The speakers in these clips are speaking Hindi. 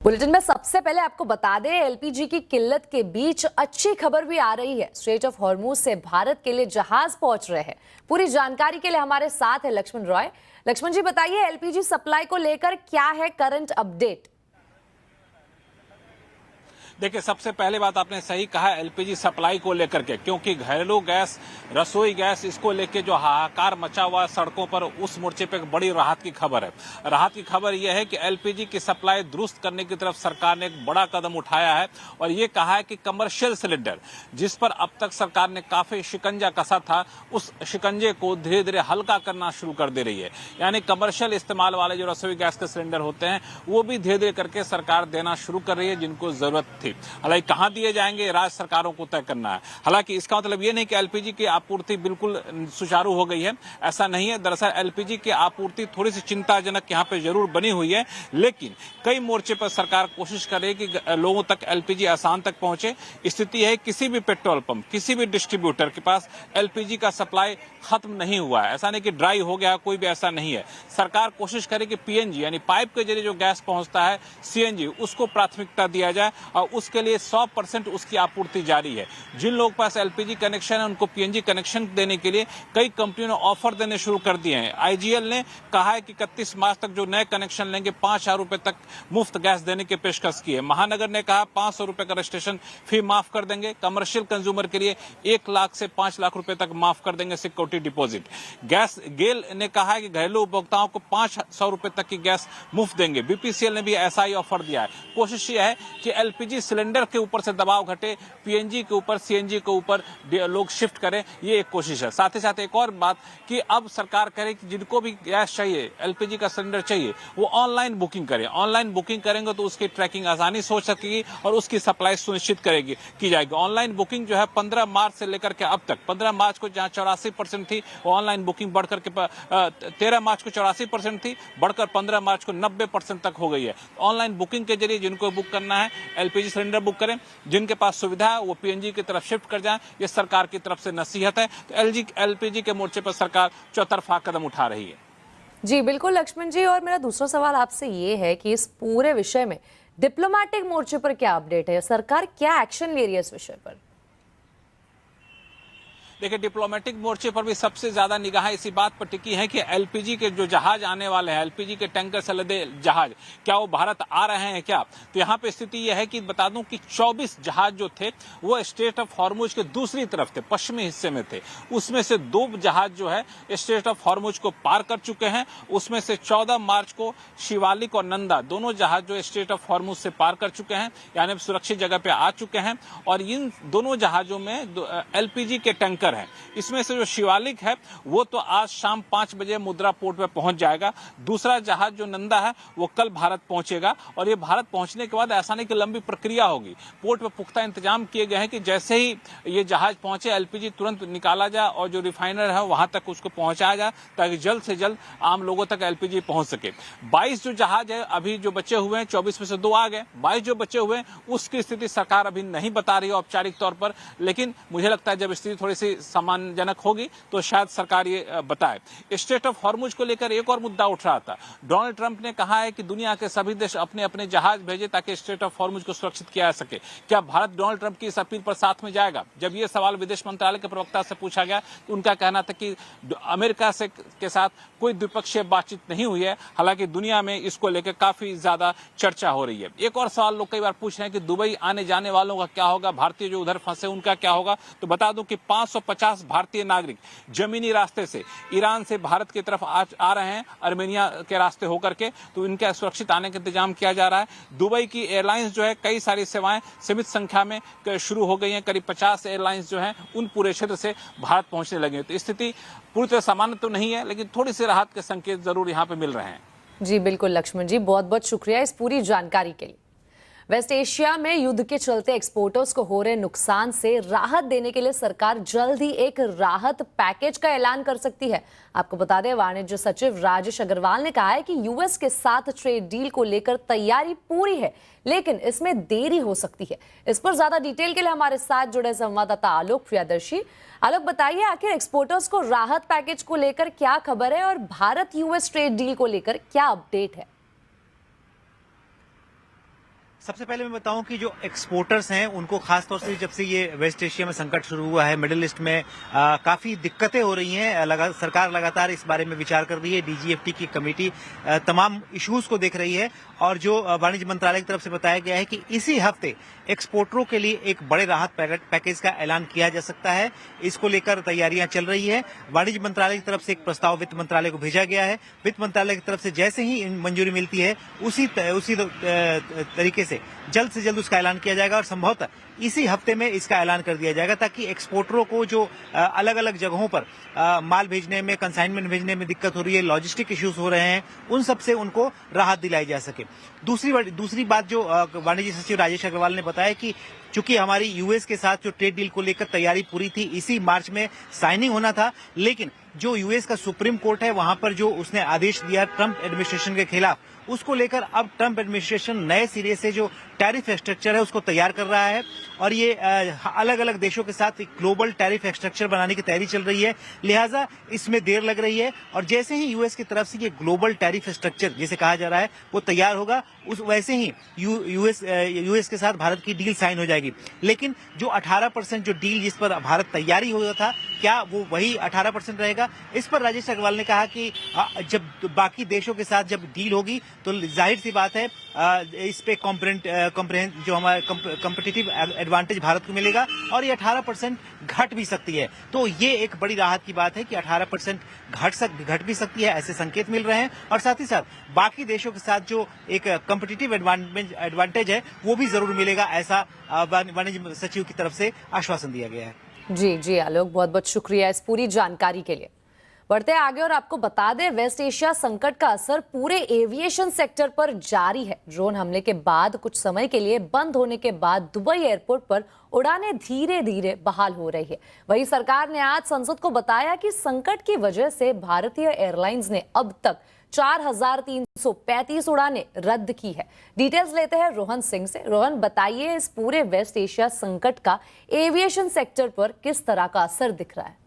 बुलेटिन में सबसे पहले आपको बता दें, एलपीजी की किल्लत के बीच अच्छी खबर भी आ रही है। स्ट्रेट ऑफ हॉर्मूज से भारत के लिए जहाज पहुंच रहे हैं। पूरी जानकारी के लिए हमारे साथ है लक्ष्मण रॉय। लक्ष्मण जी बताइए, एलपीजी सप्लाई को लेकर क्या है करंट अपडेट? देखिए, सबसे पहले बात आपने सही कहा एलपीजी सप्लाई को लेकर के, क्योंकि घरेलू गैस, रसोई गैस, इसको लेके जो हाहाकार मचा हुआ सड़कों पर, उस मोर्चे पे एक बड़ी राहत की खबर है। राहत की खबर यह है कि एलपीजी की सप्लाई दुरुस्त करने की तरफ सरकार ने एक बड़ा कदम उठाया है और ये कहा है कि कमर्शियल सिलेंडर, जिस पर अब तक सरकार ने काफी शिकंजा कसा था, उस शिकंजे को धीरे धीरे हल्का करना शुरू कर दे रही है। यानी कमर्शियल इस्तेमाल वाले जो रसोई गैस के सिलेंडर होते हैं वो भी धीरे धीरे करके सरकार देना शुरू कर रही है, जिनको जरूरत थी। हालांकि कहां दिए जाएंगे, राज्य सरकारों को तय करना है। हालांकि इसका मतलब ये नहीं कि एलपीजी की आपूर्ति बिल्कुल सुचारू हो गई है, ऐसा नहीं है। दरअसल एलपीजी की आपूर्ति थोड़ी सी चिंताजनक यहां पे जरूर बनी हुई है, लेकिन कई मोर्चे पर सरकार कोशिश कर रही है कि लोगों तक एलपीजी आसान तक पहुंचे। स्थिति है किसी भी पेट्रोल पंप, किसी भी डिस्ट्रीब्यूटर के पास एलपीजी का सप्लाई खत्म नहीं हुआ है। ऐसा नहीं कि ड्राई हो गया, कोई भी ऐसा नहीं है। सरकार कोशिश करे कि पीएनजी यानी पाइप के जरिए जो गैस पहुंचता है, सीएनजी, उसको प्राथमिकता दिया जाए और उसके लिए 100% उसकी आपूर्ति जारी है। जिन लोगों के पास एलपीजी कनेक्शन है उनको पीएनजी कनेक्शन देने के लिए कई कंपनियों ने ऑफर देने शुरू कर दिए हैं। आईजीएल ने कहा है कि 31 मार्च तक जो नए कनेक्शन लेंगे 5,000 रुपए तक मुफ्त गैस देने की पेशकश की है। महानगर ने कहा 500 रुपए का रजिस्ट्रेशन फी माफ कर देंगे। कमर्शियल कंज्यूमर के लिए 1 लाख से 5 लाख रुपए तक माफ कर देंगे सिक्योरिटी डिपॉजिट। गैस गेल ने कहा है कि घरेलू उपभोक्ताओं को 500 रुपए तक की गैस मुफ्त देंगे। बीपीसीएल ने भी ऐसा ही ऑफर दिया है। कोशिश यह है कि एलपीजी सिलेंडर के ऊपर से दबाव घटे, पीएनजी के ऊपर, सीएनजी के ऊपर लोग शिफ्ट करें, ये एक कोशिश है। साथ ही साथ एक और बात कि अब सरकार करे कि जिनको भी गैस चाहिए, एलपीजी का सिलेंडर चाहिए, वो ऑनलाइन बुकिंग करें। ऑनलाइन बुकिंग करेंगे तो उसकी ट्रैकिंग आसानी से हो सकेगी और उसकी सप्लाई सुनिश्चित की जाएगी। ऑनलाइन बुकिंग जो है 15 मार्च से लेकर के अब तक, 15 मार्च को जहां 84% थी, वो ऑनलाइन बुकिंग बढ़कर के 13 मार्च को 84% थी, बढ़कर 15 मार्च को 90% तक हो गई है। ऑनलाइन बुकिंग के जरिए जिनको बुक करना है एलपीजी सिलेंडर बुक करें, जिनके पास सुविधा है वो पीएनजी की तरफ शिफ्ट कर जाएं। ये सरकार की तरफ से नसीहत है। तो एलपीजी के मोर्चे पर सरकार चौतरफा कदम उठा रही है। जी बिल्कुल लक्ष्मण जी, और मेरा दूसरा सवाल आपसे ये है कि इस पूरे विषय में डिप्लोमेटिक मोर्चे पर क्या अपडेट है? सरकार क्या एक्शन ले रही है इस विषय पर? देखिए, डिप्लोमेटिक मोर्चे पर भी सबसे ज्यादा निगाहें इसी बात पर टिकी है कि एलपीजी के जो जहाज आने वाले हैं, एलपीजी के टैंकर से लदे जहाज, क्या वो भारत आ रहे हैं क्या? तो यहाँ पे स्थिति यह है कि बता दूं कि 24 जहाज जो थे वो स्ट्रेट ऑफ हॉर्मुज के दूसरी तरफ थे, पश्चिमी हिस्से में थे। उसमें से 2 जहाज जो है स्ट्रेट ऑफ हॉर्मुज को पार कर चुके हैं। उसमें से 14 मार्च को शिवालिक और नंदा दोनों जहाज जो स्ट्रेट ऑफ हॉर्मुज से पार कर चुके हैं, यानी सुरक्षित जगह पे आ चुके हैं। और इन दोनों जहाजों में एलपीजी के टैंकर है। इसमें से जो शिवालिक है वो तो आज शाम 5 बजे मुद्रा पोर्ट पे पहुंच जाएगा। दूसरा जहाज जो नंदा है वो कल भारत पहुंचेगा और ये भारत पहुंचने के बाद ऐसा नहीं कि लंबी प्रक्रिया होगी। पोर्ट पे पुख्ता इंतजाम किए गए हैं कि जैसे ही ये जहाज पहुंचे एलपीजी तुरंत निकाला जाए और जो रिफाइनर है वहां तक उसको पहुंचाया जाए ताकि जल्द से जल्द आम लोगों तक एलपीजी पहुंच सके। 22 जो जहाज है अभी जो बचे हुए हैं, 24 में से 2 आ गए, 22 जो बचे हुए हैं उसकी स्थिति सरकार अभी नहीं बता रही है औपचारिक तौर पर, लेकिन मुझे लगता है जब स्थिति थोड़ी सी सम्मानजनक होगी तो शायद सरकार ये बताए। स्ट्रेट ऑफ हॉर्मुज को लेकर एक और मुद्दा उठ रहा था। डोनाल्ड ट्रंप ने कहा है कि दुनिया के सभी देश अपने अपने जहाज भेजे ताकि स्ट्रेट ऑफ हॉर्मुज को सुरक्षित किया जा सके। क्या भारत डोनाल्ड ट्रंप की इस अपील पर साथ में जाएगा? जब ये सवाल विदेश मंत्रालय के प्रवक्ता से पूछा गया तो उनका कहना था कि अमेरिका से के साथ कोई द्विपक्षीय बातचीत नहीं हुई है। हालांकि दुनिया में इसको लेकर काफी ज्यादा चर्चा हो रही है। एक और सवाल लोग कई बार पूछ रहे हैं कि दुबई आने जाने वालों का क्या होगा, भारतीय जो उधर फंसे उनका क्या होगा? तो बता दूं कि 550 भारतीय नागरिक जमीनी रास्ते से ईरान से भारत की तरफ आ रहे हैं, अर्मेनिया के रास्ते होकर के, तो इनके सुरक्षित आने का इंतजाम किया जा रहा है। दुबई की एयरलाइंस जो है कई सारी सेवाएं सीमित संख्या में शुरू हो गई हैं। करीब 50 एयरलाइंस जो हैं उन पूरे क्षेत्र से भारत पहुंचने लगे हैं। तो स्थिति पूरी तरह सामान्य तो नहीं है, लेकिन थोड़ी सी राहत के संकेत जरूर यहाँ पे मिल रहे हैं। जी बिल्कुल लक्ष्मण जी, बहुत बहुत शुक्रिया इस पूरी जानकारी के लिए। वेस्ट एशिया में युद्ध के चलते एक्सपोर्टर्स को हो रहे नुकसान से राहत देने के लिए सरकार जल्द ही एक राहत पैकेज का ऐलान कर सकती है। आपको बता दें, वाणिज्य सचिव राजेश अग्रवाल ने कहा है कि यूएस के साथ ट्रेड डील को लेकर तैयारी पूरी है, लेकिन इसमें देरी हो सकती है। इस पर ज्यादा डिटेल के लिए हमारे साथ जुड़े संवाददाता आलोक प्रियदर्शी। आलोक, बताइए आखिर एक्सपोर्टर्स को राहत पैकेज को लेकर क्या खबर है और भारत यूएस ट्रेड डील को लेकर क्या अपडेट है? सबसे पहले मैं बताऊं कि जो एक्सपोर्टर्स हैं उनको खास तौर से जब से ये वेस्ट एशिया में संकट शुरू हुआ है, मिडिल ईस्ट में काफी दिक्कतें हो रही हैं। सरकार लगातार इस बारे में विचार कर रही है। डीजीएफटी की कमेटी तमाम इश्यूज को देख रही है और जो वाणिज्य मंत्रालय की तरफ से बताया गया है कि इसी हफ्ते एक्सपोर्टरों के लिए एक बड़े राहत पैकेज का ऐलान किया जा सकता है। इसको लेकर तैयारियां चल रही है। वाणिज्य मंत्रालय की तरफ से एक प्रस्ताव वित्त मंत्रालय को भेजा गया है। वित्त मंत्रालय की तरफ से जैसे ही मंजूरी मिलती है उसी तरीके से जल्द उसका ऐलान किया जाएगा और संभवतः इसी हफ्ते में इसका ऐलान कर दिया जाएगा ताकि एक्सपोर्टरों को जो अलग अलग जगहों पर माल भेजने में, कंसाइनमेंट भेजने में दिक्कत हो रही है, लॉजिस्टिक इश्यूज हो रहे हैं, उन सब से उनको राहत दिलाई जा सके। दूसरी बात जो वाणिज्य सचिव राजेश अग्रवाल ने बताया कि चूंकि हमारी यूएस के साथ जो ट्रेड डील को लेकर तैयारी पूरी थी, इसी मार्च में साइनिंग होना था, लेकिन जो यूएस का सुप्रीम कोर्ट है वहां पर जो उसने आदेश दिया ट्रंप एडमिनिस्ट्रेशन के खिलाफ, उसको लेकर अब ट्रंप एडमिनिस्ट्रेशन नए सिरे से जो टैरिफ स्ट्रक्चर है उसको तैयार कर रहा है और ये अलग अलग देशों के साथ एक ग्लोबल टैरिफ स्ट्रक्चर बनाने की तैयारी चल रही है। लिहाजा इसमें देर लग रही है और जैसे ही यूएस की तरफ से ये ग्लोबल टैरिफ स्ट्रक्चर जिसे कहा जा रहा है वो तैयार होगा, उस वैसे ही यूएस के साथ भारत की डील साइन हो जाएगी। लेकिन जो 18% जो डील जिस पर भारत तैयारी हुआ था, क्या वो वही 18% रहेगा? इस पर राजेश अग्रवाल ने कहा कि जब बाकी देशों के साथ जब डील होगी तो जाहिर सी बात है इस पे जो हमारा कॉम्पिटिटिव एडवांटेज भारत को मिलेगा और ये 18% घट भी सकती है। तो ये एक बड़ी राहत की बात है कि 18% घट भी सकती है, ऐसे संकेत मिल रहे हैं और साथ ही साथ बाकी देशों के साथ जो एक कॉम्पिटिटिव एडवांटेज है वो भी जरूर मिलेगा, ऐसा वाणिज्य सचिव की तरफ से आश्वासन दिया गया है। जी आलोक, बहुत बहुत शुक्रिया इस पूरी जानकारी के लिए। बढ़ते हैं आगे और आपको बता दें, वेस्ट एशिया संकट का असर पूरे एविएशन सेक्टर पर जारी है। ड्रोन हमले के बाद कुछ समय के लिए बंद होने के बाद दुबई एयरपोर्ट पर उड़ानें धीरे धीरे बहाल हो रही है। वहीं सरकार ने आज संसद को बताया कि संकट की वजह से भारतीय एयरलाइंस ने अब तक 4,335 उड़ानें रद्द की है। डिटेल्स लेते हैं रोहन सिंह से। रोहन, बताइए इस पूरे वेस्ट एशिया संकट का एविएशन सेक्टर पर किस तरह का असर दिख रहा है?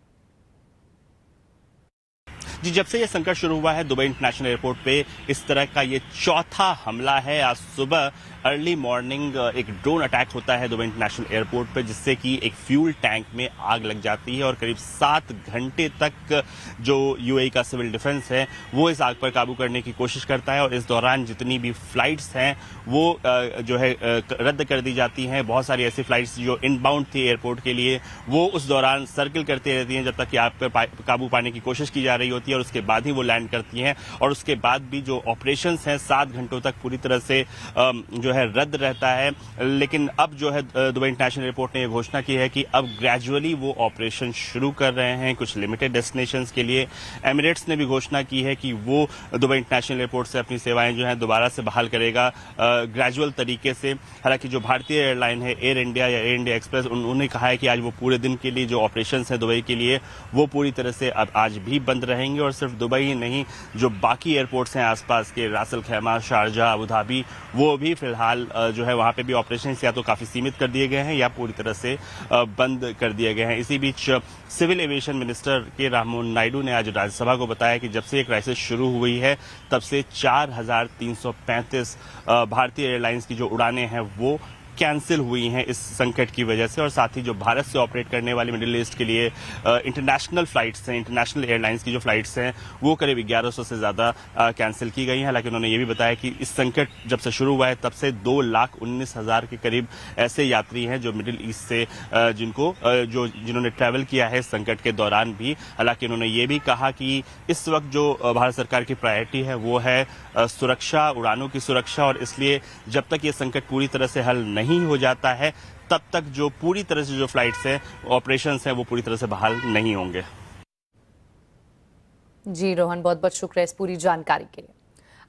जी, जब से ये संकट शुरू हुआ है दुबई इंटरनेशनल एयरपोर्ट पे इस तरह का ये चौथा हमला है। आज सुबह अर्ली मॉर्निंग एक ड्रोन अटैक होता है दुबई इंटरनेशनल एयरपोर्ट पे, जिससे कि एक फ्यूल टैंक में आग लग जाती है और करीब 7 घंटे तक जो यूएई का सिविल डिफेंस है वो इस आग पर काबू करने की कोशिश करता है और इस दौरान जितनी भी फ्लाइट्स हैं वो जो है रद्द कर दी जाती हैं। बहुत सारी ऐसी फ्लाइट्स जो इनबाउंड थी एयरपोर्ट के लिए वो उस दौरान सर्किल करती रहती हैं जब तक कि आग पर काबू पाने की कोशिश की जा रही होती है और उसके बाद ही वो लैंड करती हैं। और उसके बाद भी जो ऑपरेशंस हैं 7 घंटों तक पूरी तरह से जो है रद्द रहता है। लेकिन अब जो है दुबई इंटरनेशनल एयरपोर्ट ने यह घोषणा की है कि अब ग्रेजुअली वो ऑपरेशन शुरू कर रहे हैं कुछ लिमिटेड डेस्टिनेशंस के लिए। एमिरेट्स ने भी घोषणा की है कि वो दुबई इंटरनेशनल एयरपोर्ट से अपनी सेवाएं जो है दोबारा से बहाल करेगा ग्रेजुअल तरीके से। हालांकि जो भारतीय एयरलाइन है एयर इंडिया या एयर इंडिया एक्सप्रेस, उन्होंने कहा है कि आज वो पूरे दिन के लिए जो ऑपरेशंस है दुबई के लिए वो पूरी तरह से अब आज भी बंद रहेंगे। और सिर्फ दुबई ही नहीं, जो बाकी एयरपोर्ट्स हैं आसपास के रासल खैमा, शारजा, अबू धाबी, वो भी फिलहाल जो है वहां पे भी ऑपरेशन या तो काफी सीमित कर दिए गए हैं या पूरी तरह से बंद कर दिए गए हैं। इसी बीच सिविल एविएशन मिनिस्टर के राममोहन नायडू ने आज राज्यसभा को बताया कि जब से ये क्राइसिस शुरू हुई है तब से 4,335 भारतीय एयरलाइंस की जो उड़ानें हैं वो कैंसिल हुई हैं इस संकट की वजह से। और साथ ही जो भारत से ऑपरेट करने वाली मिडिल ईस्ट के लिए इंटरनेशनल फ्लाइट्स हैं, इंटरनेशनल एयरलाइंस की जो फ्लाइट्स हैं वो करीब 1100 से ज़्यादा कैंसिल की गई हैं। हालांकि उन्होंने ये भी बताया कि इस संकट जब से शुरू हुआ है तब से 2,19,000 के करीब ऐसे यात्री हैं जो मिडिल ईस्ट से जिन्होंने ट्रैवल किया है इस संकट के दौरान भी। हालांकि उन्होंने ये भी कहा कि इस वक्त जो भारत सरकार की प्रायोरिटी है वो है सुरक्षा, उड़ानों की सुरक्षा, और इसलिए जब तक ये संकट पूरी तरह से हल नहीं हो जाता है तब तक जो पूरी तरह से जो फ्लाइट्स हैं, ऑपरेशंस हैं, वो पूरी तरह से बहाल नहीं होंगे। जी रोहन, बहुत बहुत शुक्रिया इस पूरी जानकारी के लिए।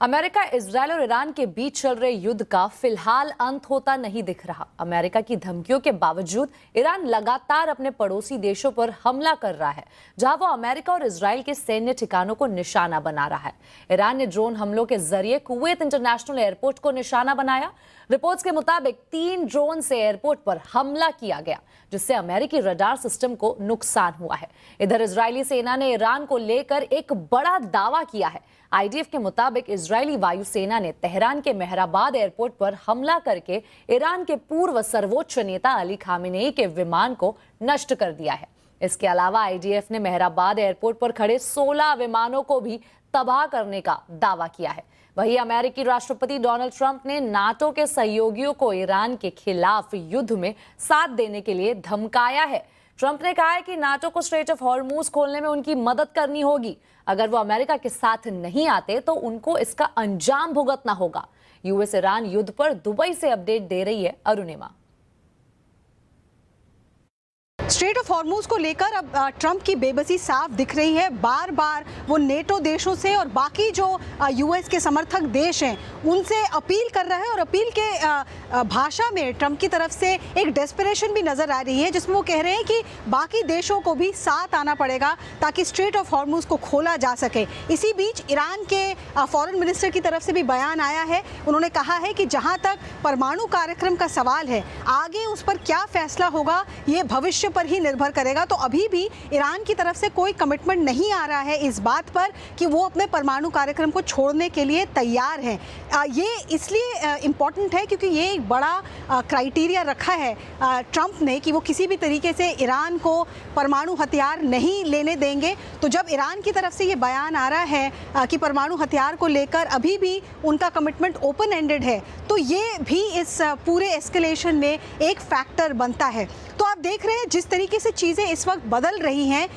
अमेरिका, इजरायल और ईरान के बीच चल रहे युद्ध का फिलहाल अंत होता नहीं दिख रहा। अमेरिका की धमकियों के बावजूद ईरान लगातार अपने पड़ोसी देशों पर हमला कर रहा है, जहां वो अमेरिका और इजरायल के सैन्य ठिकानों को निशाना बना रहा है। ईरान ने ड्रोन हमलों के जरिए कुवैत इंटरनेशनल एयरपोर्ट को निशाना बनाया। रिपोर्ट्स के मुताबिक 3 ड्रोन से एयरपोर्ट पर हमला किया गया, जिससे अमेरिकी रडार सिस्टम को नुकसान हुआ है। इधर इजरायली सेना ने ईरान को लेकर एक बड़ा दावा किया है। आईडीएफ के मुताबिक इजरायली वायुसेना ने तेहरान के मेहराबाद एयरपोर्ट पर हमला करके ईरान के पूर्व सर्वोच्च नेता अली खामेनेई के विमान को नष्ट कर दिया है। इसके अलावा आईडीएफ ने मेहराबाद एयरपोर्ट पर खड़े 16 विमानों को भी तबाह करने का दावा किया है। वहीं अमेरिकी राष्ट्रपति डोनाल्ड ट्रंप ने नाटो के सहयोगियों को ईरान के खिलाफ युद्ध में साथ देने के लिए धमकाया है। ट्रंप ने कहा है कि नाटो को स्ट्रेट ऑफ हॉर्मूज खोलने में उनकी मदद करनी होगी। अगर वो अमेरिका के साथ नहीं आते तो उनको इसका अंजाम भुगतना होगा। यूएस ईरान युद्ध पर दुबई से अपडेट दे रही है अरुणिमा। स्ट्रेट ऑफ हॉर्मूज को लेकर अब ट्रंप की बेबसी साफ दिख रही है। बार बार वो नेटो देशों से और बाकी जो यूएस के समर्थक देश हैं उनसे अपील कर रहा है और अपील के भाषा में ट्रंप की तरफ से एक डेस्परेशन भी नजर आ रही है, जिसमें वो कह रहे हैं कि बाकी देशों को भी साथ आना पड़ेगा ताकि स्ट्रेट ऑफ हॉर्मूज को खोला जा सके। इसी बीच ईरान के फॉरेन मिनिस्टर की तरफ से भी बयान आया है। उन्होंने कहा है कि जहां तक परमाणु कार्यक्रम का सवाल है, आगे उस पर क्या फैसला होगा ये भविष्य पर ही निर्भर करेगा। तो अभी भी ईरान की तरफ से कोई कमिटमेंट नहीं आ रहा है इस बात पर कि वो अपने परमाणु कार्यक्रम को छोड़ने के लिए तैयार हैं। ये इसलिए इम्पोर्टेंट है क्योंकि ये एक बड़ा क्राइटेरिया रखा है ट्रंप ने कि वो किसी भी तरीके से ईरान को परमाणु हथियार नहीं लेने देंगे। तो जब ईरान की तरफ से ये बयान आ रहा है कि परमाणु हथियार को लेकर अभी भी उनका कमिटमेंट ओपन एंडेड है, तो ये भी इस पूरे एस्केलेशन में एक फैक्टर बनता है। तो आप देख रहे हैं जिस तरीके से चीज़ें इस वक्त बदल रही हैं,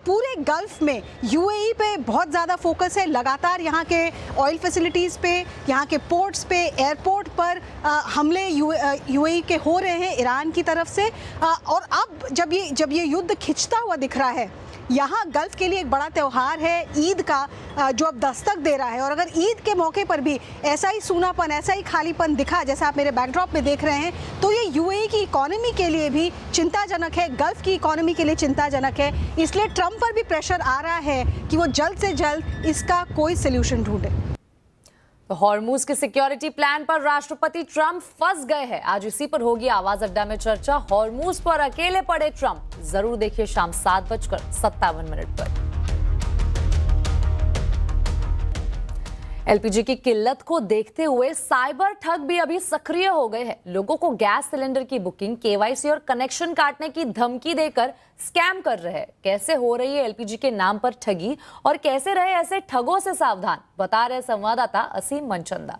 पूरे गल्फ में यूएई पे बहुत ज़्यादा फोकस है। लगातार यहाँ के ऑयल फैसिलिटीज़ पे, यहाँ के पोर्ट्स पे, एयरपोर्ट पर हमले यूएई के हो रहे हैं ईरान की तरफ से। और अब जब ये युद्ध खिंचता हुआ दिख रहा है, यहाँ गल्फ के लिए एक बड़ा त्यौहार है ईद का जो अब दस्तक दे रहा है। और अगर ईद के मौके पर भी ऐसा ही सूनापन, ऐसा ही खालीपन दिखा जैसा आप मेरे बैकड्रॉप में देख रहे हैं, तो ये यूएई की इकोनॉमी के लिए भी चिंताजनक है, गल्फ की इकोनॉमी के लिए चिंताजनक है। इसलिए ट्रंप पर भी प्रेशर आ रहा है कि वो जल्द से जल्द इसका कोई सोल्यूशन ढूंढे। हॉर्मूज के सिक्योरिटी प्लान पर राष्ट्रपति ट्रंप फंस गए हैं। आज इसी पर होगी आवाज अड्डा में चर्चा। हॉर्मूज पर अकेले पड़े ट्रंप, जरूर देखिए शाम 7:57 पर। एलपीजी की किल्लत को देखते हुए साइबर ठग भी अभी सक्रिय हो गए हैं। लोगों को गैस सिलेंडर की बुकिंग, केवाईसी और कनेक्शन काटने की धमकी देकर स्कैम कर रहे हैं। कैसे हो रही है एलपीजी के नाम पर ठगी और कैसे रहे ऐसे ठगों से सावधान, बता रहे संवाददाता असीम मनचंदा।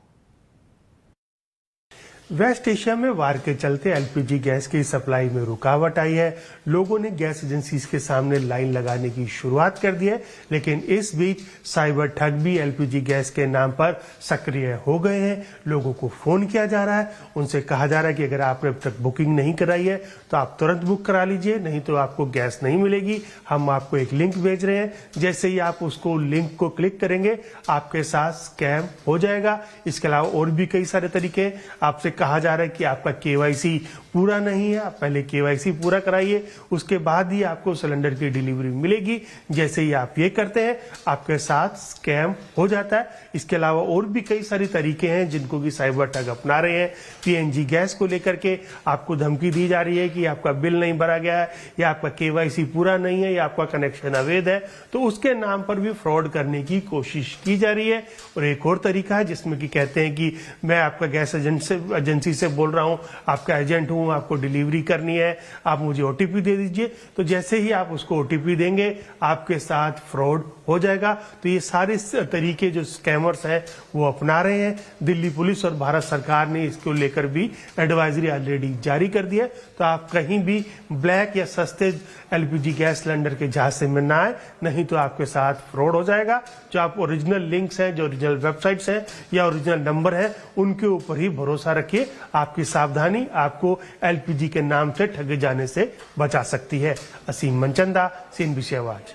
वेस्ट एशिया में वार के चलते एलपीजी गैस की सप्लाई में रुकावट आई है। लोगों ने गैस एजेंसीज के सामने लाइन लगाने की शुरुआत कर दी है, लेकिन इस बीच साइबर ठग भी एलपीजी गैस के नाम पर सक्रिय हो गए हैं। लोगों को फोन किया जा रहा है, उनसे कहा जा रहा है कि अगर आपने अब तक बुकिंग नहीं कराई है तो आप तुरंत बुक करा लीजिए, नहीं तो आपको गैस नहीं मिलेगी। हम आपको एक लिंक भेज रहे हैं, जैसे ही आप उसको लिंक को क्लिक करेंगे आपके साथ स्कैम हो जाएगा। इसके अलावा और भी कई सारे तरीके आपसे कहा जा रहा है कि आपका केवाईसी पूरा नहीं है, आप पहले केवाईसी पूरा कराइए, उसके बाद ही आपको सिलेंडर की डिलीवरी मिलेगी। जैसे ही आप ये करते हैं आपके साथ स्कैम हो जाता है। इसके अलावा और भी कई सारे तरीके हैं जिनको कि साइबर ठग अपना रहे हैं। पीएनजी गैस को लेकर के आपको धमकी दी जा रही है कि आपका बिल नहीं भरा गया है, या आपका केवाईसी पूरा नहीं है, या आपका कनेक्शन अवैध है, तो उसके नाम पर भी फ्रॉड करने की कोशिश की जा रही है। और एक और तरीका है जिसमें कि कहते हैं कि मैं आपका गैस एजेंसी से बोल रहा हूं, आपका एजेंट हूं, आपको डिलीवरी करनी है, आप मुझे ओटीपी दे दीजिए। तो जैसे ही आप उसको ओटीपी देंगे आपके साथ फ्रॉड हो जाएगा। तो ये सारे तरीके जो स्कैमर्स हैं वो अपना रहे हैं। दिल्ली पुलिस और भारत सरकार ने इसको लेकर भी एडवाइजरी ऑलरेडी जारी कर दी है। तो आप कहीं भी ब्लैक या सस्ते एलपीजी गैस सिलेंडर के झांसे में ना आए, नहीं तो आपके साथ फ्रॉड हो जाएगा। जो आप ओरिजिनल लिंक्स हैं, जो ओरिजिनल वेबसाइट्स हैं या ओरिजिनल नंबर है, उनके ऊपर ही भरोसा रखिए। आपकी सावधानी आपको एलपीजी के नाम से ठगे जाने से बचा सकती है। असीम मनचंदा, सीएनबीसी आवाज।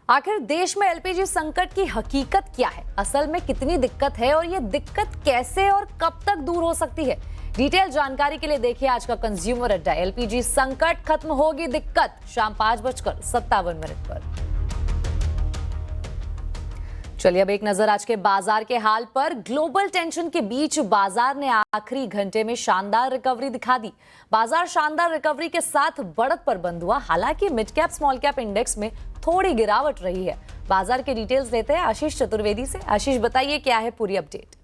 आखिर देश में एलपीजी संकट की हकीकत क्या है, असल में कितनी दिक्कत है और ये दिक्कत कैसे और कब तक दूर हो सकती है? डिटेल जानकारी के लिए देखिए आज का कंज्यूमर अड्डा। एलपीजी संकट, खत्म होगी दिक्कत, शाम 5:57 पर। चलिए अब एक नजर आज के बाजार के हाल पर। ग्लोबल टेंशन के बीच बाजार ने आखिरी घंटे में शानदार रिकवरी दिखा दी। बाजार शानदार रिकवरी के साथ बढ़त पर बंद हुआ। हालांकि mid cap small cap index में थोड़ी गिरावट रही है। बाजार के डिटेल्स लेते हैं आशीष चतुर्वेदी से। आशीष, बताइए क्या है पूरी अपडेट।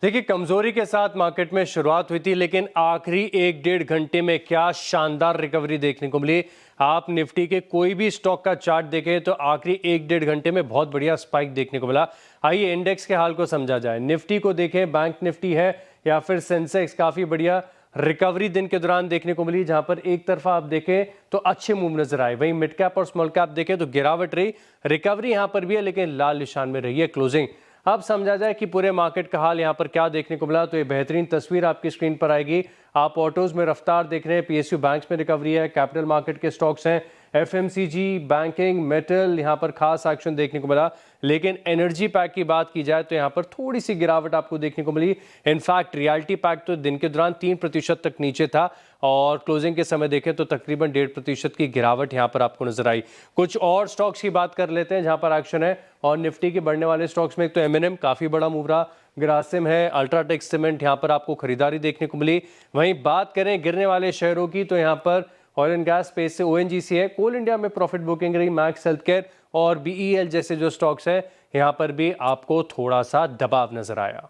देखिए, कमजोरी के साथ मार्केट में शुरुआत हुई थी, लेकिन आखिरी 1-1.5 घंटे में क्या शानदार रिकवरी देखने को मिली। आप निफ्टी के कोई भी स्टॉक का चार्ट देखें तो आखिरी 1-1.5 घंटे में बहुत बढ़िया स्पाइक देखने को मिला। आइए इंडेक्स के हाल को समझा जाए। निफ्टी को देखें, बैंक निफ्टी है या फिर सेंसेक्स, काफी बढ़िया रिकवरी दिन के दौरान देखने को मिली, जहां पर एक तरफा आप देखें तो अच्छे मूव नजर आए। वहीं मिड कैप और स्मॉल कैप देखें तो गिरावट रही। रिकवरी यहां पर भी है लेकिन लाल निशान में रही है क्लोजिंग। अब समझा जाए कि पूरे मार्केट का हाल यहाँ पर क्या देखने को मिला, तो ये बेहतरीन तस्वीर आपकी स्क्रीन पर आएगी। आप ऑटोज में रफ्तार देख रहे हैं, पीएसयू बैंक्स में रिकवरी है, कैपिटल मार्केट के स्टॉक्स हैं, एफएमसीजी, बैंकिंग, मेटल, यहाँ पर खास एक्शन देखने को मिला। लेकिन एनर्जी पैक की बात की जाए तो यहाँ पर थोड़ी सी गिरावट आपको देखने को मिली। इनफैक्ट रियल्टी पैक तो दिन के दौरान 3% तक नीचे था और क्लोजिंग के समय देखें तो तकरीबन 1.5% की गिरावट यहाँ पर आपको नजर आई। कुछ और स्टॉक्स की बात कर लेते हैं जहाँ पर एक्शन है। और निफ्टी के बढ़ने वाले स्टॉक्स में एक तो एमएनएम काफी बड़ा मूव रहा, ग्रासिम है, अल्ट्राटेक सीमेंट, यहाँ पर आपको खरीदारी देखने को मिली। वहीं बात करें गिरने वाले शेयरों की तो यहाँ पर ऑयल एंड गैस स्पेस से ओएनजीसी है, कोल इंडिया में प्रॉफिट बुकिंग रही, मैक्स हेल्थ केयर और बीईएल जैसे जो स्टॉक्स है यहाँ पर भी आपको थोड़ा सा दबाव नजर आया।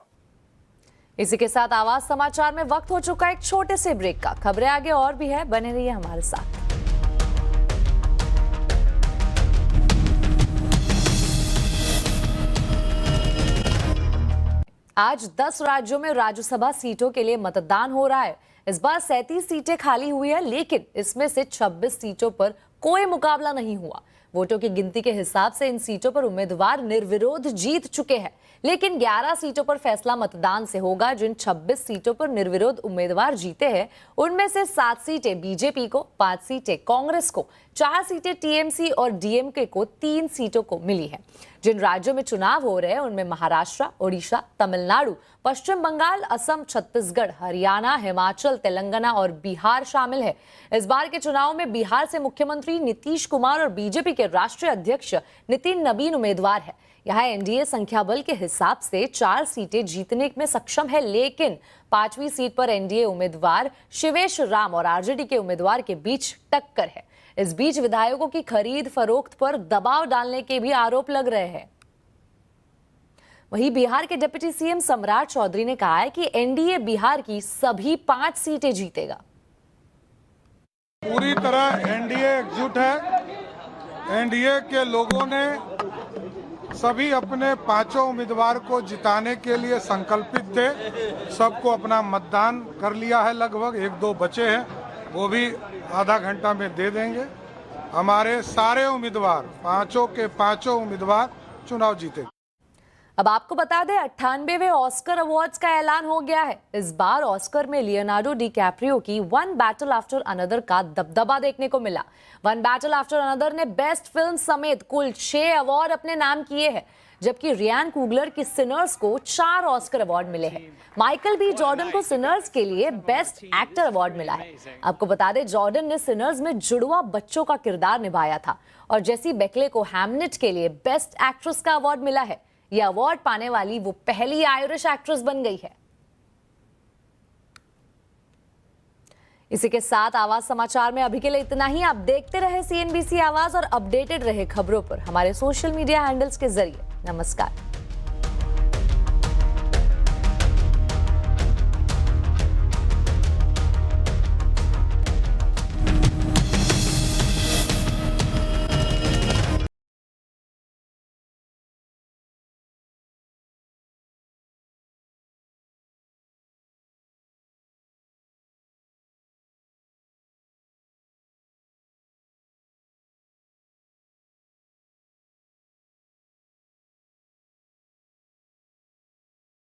इसी के साथ आवाज समाचार में वक्त हो चुका है एक छोटे से ब्रेक का। खबरें आगे और भी है, बने रहिए हमारे साथ। आज 10 राज्यों में राज्यसभा सीटों के लिए मतदान हो रहा है। इस बार 37 सीटें खाली हुई है, लेकिन इसमें से 26 सीटों पर कोई मुकाबला नहीं हुआ। वोटों की गिनती के हिसाब से इन सीटों पर उम्मीदवार निर्विरोध जीत चुके हैं, लेकिन 11 सीटों पर फैसला मतदान से होगा। जिन 26 सीटों पर निर्विरोध उम्मीदवार जीते हैं उनमें से 7 सीटें बीजेपी को, 5 सीटें कांग्रेस को, 4 सीटें टीएमसी और डीएमके को 3 सीटों को मिली है। जिन राज्यों में चुनाव हो रहे हैं उनमें महाराष्ट्र, ओडिशा, तमिलनाडु, पश्चिम बंगाल, असम, छत्तीसगढ़, हरियाणा, हिमाचल, तेलंगाना और बिहार शामिल है। इस बार के चुनाव में बिहार से मुख्यमंत्री नीतीश कुमार और बीजेपी के राष्ट्रीय अध्यक्ष नितिन नबीन उम्मीदवार है। यहाँ एनडीए संख्या बल के हिसाब से 4 सीटें जीतने में सक्षम है, लेकिन 5वीं सीट पर एनडीए उम्मीदवार शिवेश राम और आरजेडी के उम्मीदवार के बीच टक्कर है। इस बीच विधायकों की खरीद फरोख्त पर दबाव डालने के भी आरोप लग रहे हैं। वहीं बिहार के डिप्टी सीएम सम्राट चौधरी ने कहा है कि एनडीए बिहार की सभी 5 सीटें जीतेगा। पूरी तरह एनडीए एकजुट है। एनडीए के लोगों ने सभी अपने 5 उम्मीदवार को जिताने के लिए संकल्पित थे। सबको अपना मतदान कर लिया है, लगभग 1-2 बचे हैं, वो भी आधा घंटा में दे देंगे। हमारे सारे उम्मीदवार, 5 के 5 उम्मीदवार चुनाव जीते। अब आपको बता दें 98वें ऑस्कर अवार्ड्स का ऐलान हो गया है। इस बार ऑस्कर में लियोनार्डो डिकैप्रियो की वन बैटल आफ्टर अनदर का दबदबा देखने को मिला। वन बैटल आफ्टर अनदर ने बेस्ट फिल्म समेत कुल 6 अवार्ड अपने नाम किए हैं, जबकि रियान कुगलर की सिनर्स को 4 ऑस्कर अवार्ड मिले हैं। माइकल बी जॉर्डन को सिनर्स के लिए बेस्ट एक्टर अवार्ड मिला है। आपको बता दें जॉर्डन ने सिनर्स में जुड़वा बच्चों का किरदार निभाया था और जेसी बेकले को हैमलेट के लिए बेस्ट एक्ट्रेस का अवार्ड मिला है। यह अवार्ड पाने वाली वो पहली आयरिश एक्ट्रेस बन गई है। इसी के साथ आवाज समाचार में अभी के लिए इतना ही। आप देखते रहे सीएनबीसी आवाज और अपडेटेड रहे खबरों पर हमारे सोशल मीडिया हैंडल्स के जरिए। नमस्कार।